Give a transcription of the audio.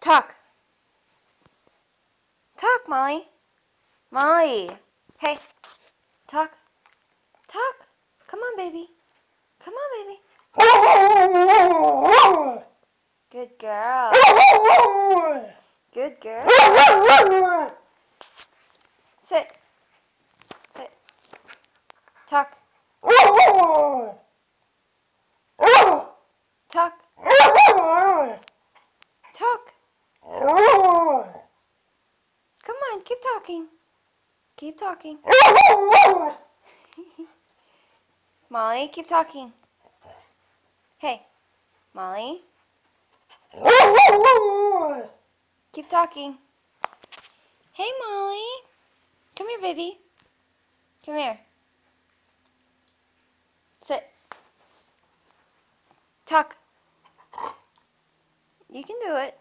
Talk. Talk, Molly. Molly. Hey. Talk. Talk. Come on, baby. Come on, baby. Good girl. Good girl. Sit. Sit. Talk. Talk. Talk. Come on, keep talking. Keep talking. Molly, keep talking. Hey, Molly. Keep talking. Hey, Molly. Come here, baby. Come here. Sit. Talk. You can do it.